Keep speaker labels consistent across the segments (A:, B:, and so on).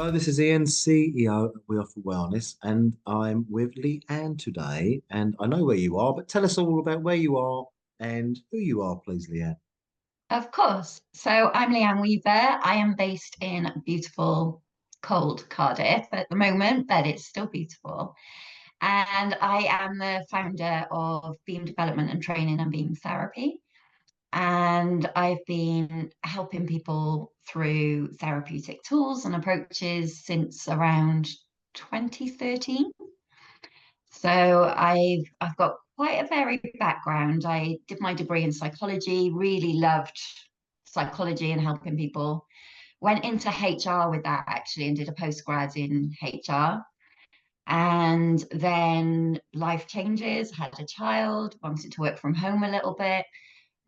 A: Hello, this is Ian, CEO of We Offer Wellness, and I'm with Leanne today. And I know where you are, but tell us all about where you are and who you are, please, Leanne.
B: Of course. So I'm Lianne Weaver. I am based in beautiful, cold Cardiff at the moment, but it's still beautiful. And I am the founder of Beam Development and Training and Beam Therapy. And I've been helping people through therapeutic tools and approaches since around 2013. So I've got quite a varied background. I did my degree in psychology, really loved psychology and helping people. Went into HR with that actually and did a postgrad in HR. And then life changes, had a child, wanted to work from home a little bit,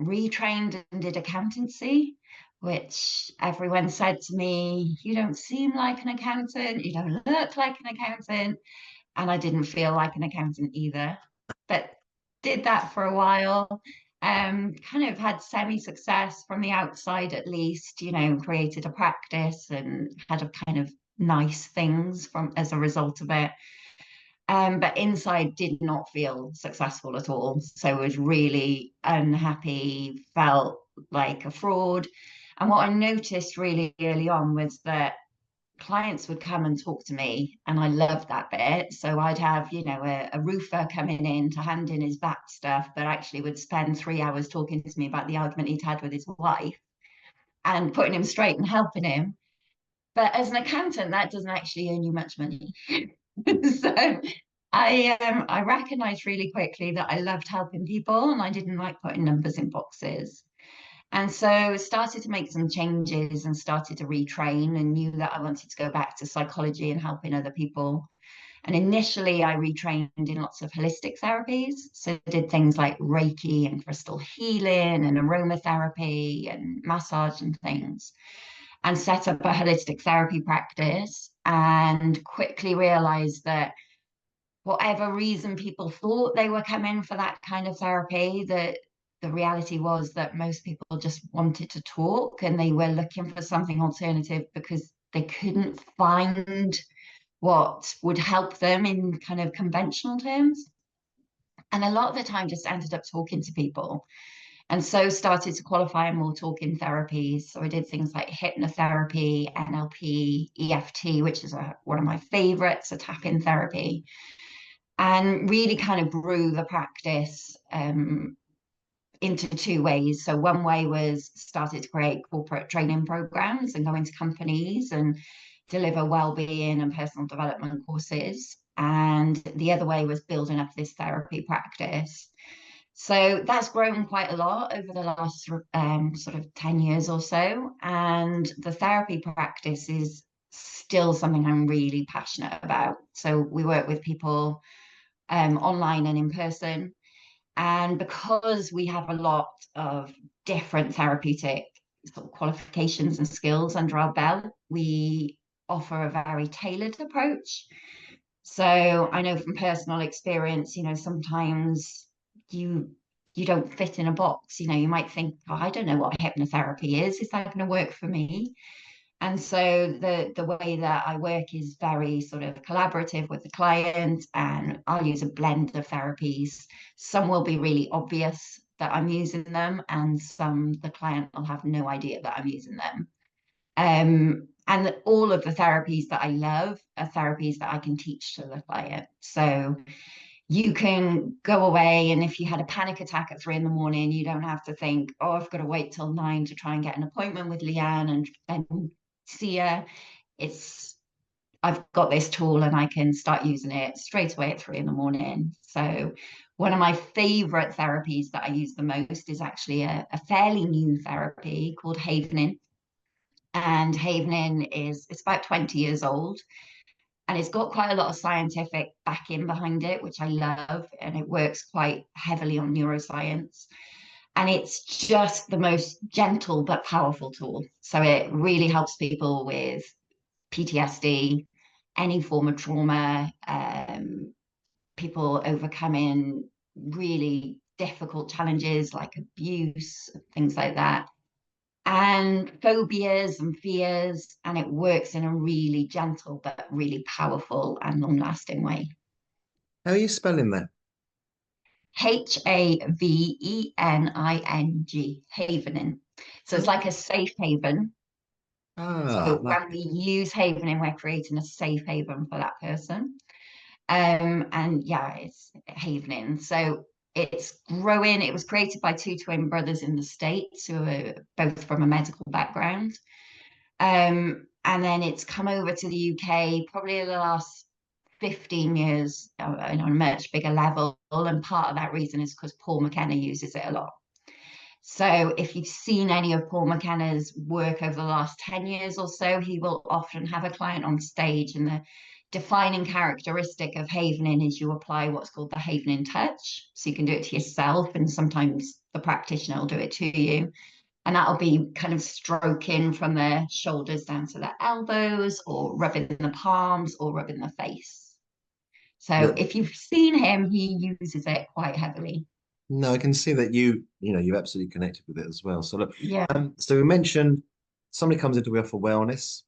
B: retrained and did accountancy, which everyone said to me, you don't seem like an accountant, you don't look like an accountant, and I didn't feel like an accountant either. But did that for a while. Kind of had semi-success from the outside at least, created a practice and had a kind of nice things from as a result of it. But inside did not feel successful at all. So was really unhappy, felt like a fraud. And what I noticed really early on was that clients would come and talk to me, and I loved that bit. So I'd have, a roofer coming in to hand in his back stuff, but actually would spend 3 hours talking to me about the argument he'd had with his wife and putting him straight and helping him. But as an accountant, that doesn't actually earn you much money. So I recognized really quickly that I loved helping people and I didn't like putting numbers in boxes. And so started to make some changes and started to retrain and knew that I wanted to go back to psychology and helping other people. And initially I retrained in lots of holistic therapies. So I did things like reiki and crystal healing and aromatherapy and massage and things, and set up a holistic therapy practice and quickly realized that whatever reason people thought they were coming for that kind of therapy, that the reality was that most people just wanted to talk and they were looking for something alternative because they couldn't find what would help them in kind of conventional terms. And a lot of the time just ended up talking to people. And so started to qualify in more talking therapies. So I did things like hypnotherapy, NLP, EFT, which is one of my favorites, a tap-in therapy, and really kind of grew the practice into two ways. So one way was started to create corporate training programs and go into companies and deliver well-being and personal development courses. And the other way was building up this therapy practice. So that's grown quite a lot over the last sort of 10 years or so. And the therapy practice is still something I'm really passionate about. So we work with people online and in person. And because we have a lot of different therapeutic sort of qualifications and skills under our belt, we offer a very tailored approach. So I know from personal experience, sometimes you you don't fit in a box. You might think, oh, I don't know what hypnotherapy is. Is that going to work for me? And so the way that I work is very sort of collaborative with the client, and I'll use a blend of therapies. Some will be really obvious that I'm using them, and some the client will have no idea that I'm using them. And all of the therapies that I love are therapies that I can teach to the client. So you can go away, and if you had a panic attack at 3 in the morning, you don't have to think, oh, I've got to wait till 9 to try and get an appointment with Leanne and see her. It's I've got this tool and I can start using it straight away at 3 in the morning. So one of my favorite therapies that I use the most is actually a fairly new therapy called Havening. And Havening is it's about 20 years old, and it's got quite a lot of scientific backing behind it, which I love, and it works quite heavily on neuroscience. And it's just the most gentle but powerful tool. So it really helps people with PTSD, any form of trauma, people overcoming really difficult challenges like abuse, things like that. and phobias and fears, and it works in a really gentle but really powerful and long-lasting way.
A: How are you spelling that?
B: Havening, havening. So it's like a safe haven.
A: Ah,
B: So when we
A: lovely.
B: use havening, we're creating a safe haven for that person. And yeah, it's havening. So it's growing. It was created by two twin brothers in the States who are both from a medical background. And then it's come over to the UK probably in the last 15 years on a much bigger level. And part of that reason is because Paul McKenna uses it a lot. So if you've seen any of Paul McKenna's work over the last 10 years or so, he will often have a client on stage, and the defining characteristic of havening is you apply what's called the havening touch. So you can do it to yourself, and sometimes the practitioner will do it to you. And that'll be kind of stroking from the shoulders down to the elbows, or rubbing the palms, or rubbing the face. So
A: Look,
B: if you've seen him, he uses it quite heavily.
A: no, I can see that you absolutely connected with it as well. So look,
B: Yeah.
A: so we mentioned somebody comes into here for wellness.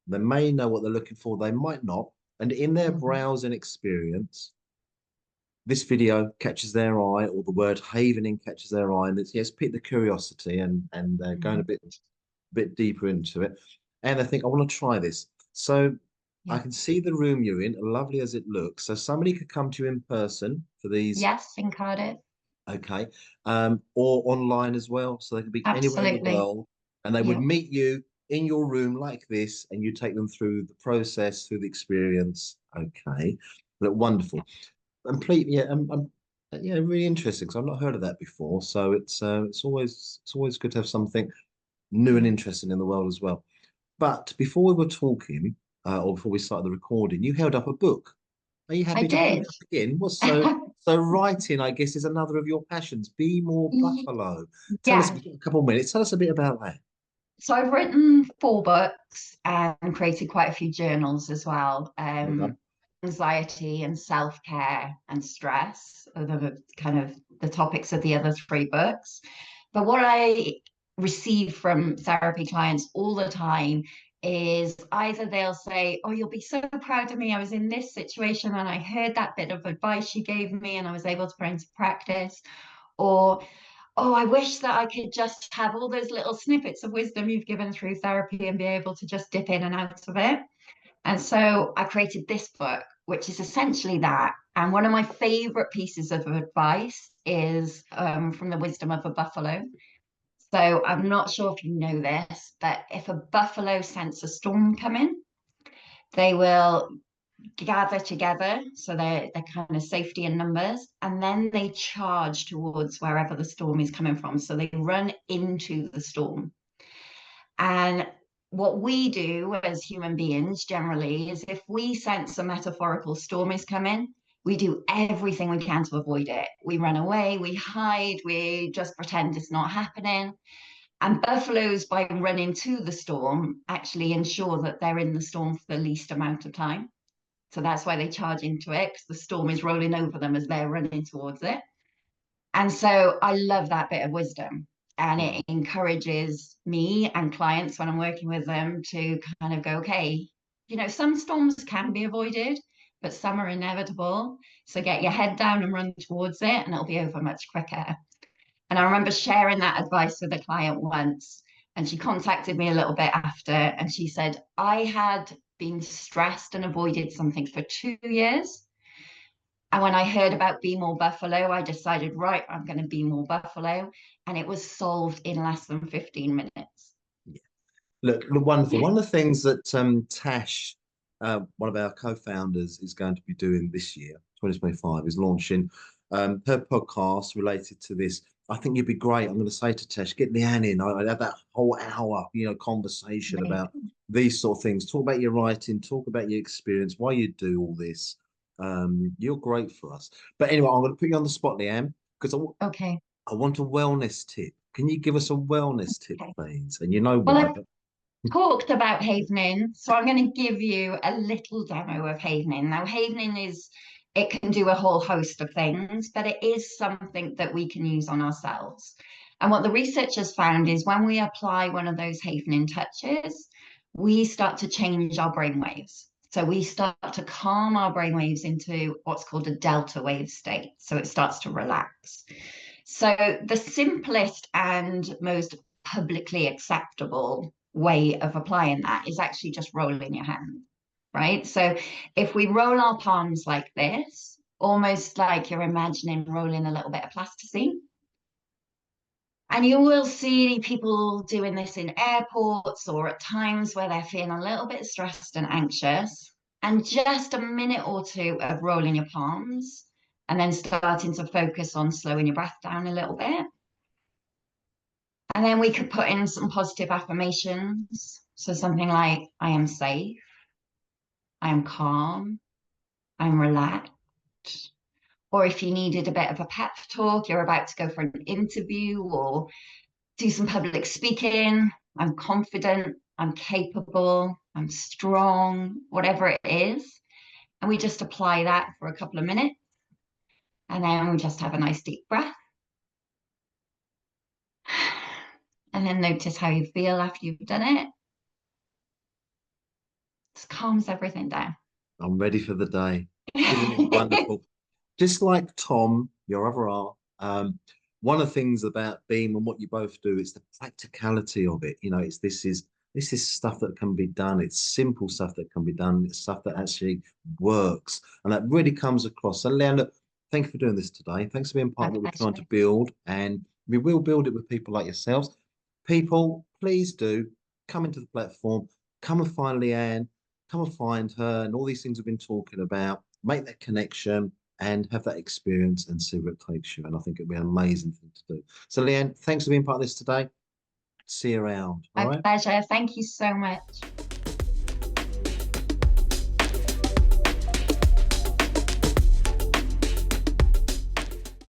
A: They may know what they're looking for, they might not. And in their
B: Mhm.
A: browsing experience, this video catches their eye, or the word havening catches their eye, and it's yes, pique the curiosity, and they're going a
B: Mhm.
A: bit deeper into it, and they think, I want to try this. So I
B: Yeah.
A: can see the room you're in, lovely as it looks. So somebody could come to you in person for these,
B: Yes, in Cardiff.
A: okay, or online as well. So they could be anywhere in the
B: Absolutely.
A: world, and they would
B: Yeah.
A: meet you in your room like this, and you take them through the process, through the experience. Okay, look wonderful. Complete, yeah, yeah, really interesting because I've not heard of that before. So it's always good to have something new and
B: Yeah.
A: interesting in the world as well. But before we were talking, or before we started the recording, you held up a book. Are you
B: I
A: happy to hold
B: did.
A: it up again? What's so writing? I guess is another of your passions. Be more Buffalo. Tell us,
B: Yeah.
A: we've got a couple of minutes. Tell us a bit about that.
B: So I've written 4 books and created quite a few journals as well.
A: Well done.
B: Anxiety and self-care and stress are the kind of the topics of the other 3 books. But what I receive from therapy clients all the time is either they'll say, "Oh, you'll be so proud of me. I was in this situation and I heard that bit of advice you gave me and I was able to put into practice." Or, "Oh, I wish that I could just have all those little snippets of wisdom you've given through therapy and be able to just dip in and out of it." And so I created this book, which is essentially that. And one of my favorite pieces of advice is from the wisdom of a buffalo. So I'm not sure if you know this, but if a buffalo sense a storm coming, they will gather together. So they're kind of safety in numbers. And then they charge towards wherever the storm is coming from. So they run into the storm. And what we do as human beings generally is if we sense a metaphorical storm is coming, we do everything we can to avoid it. We run away, we hide, we just pretend it's not happening. And buffaloes, by running to the storm, actually ensure that they're in the storm for the least amount of time. So that's why they charge into it, because the storm is rolling over them as they're running towards it. And so I love that bit of wisdom. And
A: Mm.
B: it encourages me and clients when I'm working with them to kind of go, okay, some storms can be avoided, but some are inevitable. So get your head down and run towards it, and it'll be over much quicker. And I remember sharing that advice with a client once, and she contacted me a little bit after, and she said, I had been stressed and avoided something for 2 years. And when I heard about Be More Buffalo, I decided, right, I'm going to be more Buffalo. And it was solved in less than 15 minutes.
A: Look, wonderful. One of the things that Tash, one of our co-founders, is going to be doing this year, 2025, is launching her podcast related to this. I think you'd be great. I'm going to say to Tash, get Lianne in. I'd have that whole hour, conversation about
B: Amazing.
A: these sort of things. Talk about your writing, talk about your experience, why you do all this. You're great for us. But anyway, I'm going to put you on the spot, Lianne, because
B: Okay.
A: I want a wellness tip. Can you give us a wellness tip,
B: Okay.
A: please? And you know
B: Well,
A: why,
B: I've
A: but
B: talked about havening, so I'm going to give you a little demo of havening. Now, it can do a whole host of things, but it is something that we can use on ourselves. And what the researchers found is when we apply one of those havening touches, we start to change our brain waves. So we start to calm our brain waves into what's called a delta wave state. So it starts to relax. So the simplest and most publicly acceptable way of applying that is actually just rolling your hand, right? So if we roll our palms like this, almost like you're imagining rolling a little bit of plasticine. And you will see people doing this in airports or at times where they're feeling a little bit stressed and anxious. And just a minute or two of rolling your palms and then starting to focus on slowing your breath down a little bit. And then we could put in some positive affirmations. So something like, I am safe, I am calm, I'm relaxed. Or if you needed a bit of a pep talk, you're about to go for an interview or do some public speaking, I'm confident, I'm capable, I'm strong, whatever it is. And we just apply that for a couple of minutes. And then we just have a nice deep breath. And then notice how you feel after you've done it. Just calms everything down.
A: I'm ready for the day. Isn't it wonderful? Just like Tom, your other art, one of the things about Beam and what you both do is the practicality of it. You know, this is stuff that can be done. It's simple stuff that can be done. It's stuff that actually works, and that really comes across. So, Lianne, thank you for doing this today. Thanks for being part of what we're trying to build, and we will build it with people like yourselves. People, please do come into the platform. Come and find Lianne. Come and find her, and all these things we've been talking about. Make that connection and have that experience and see where it takes you. And I think it'd be an amazing thing to do. So, Lianne, thanks for being part of this today. See you around. All
B: My
A: right.
B: pleasure. Thank you so much.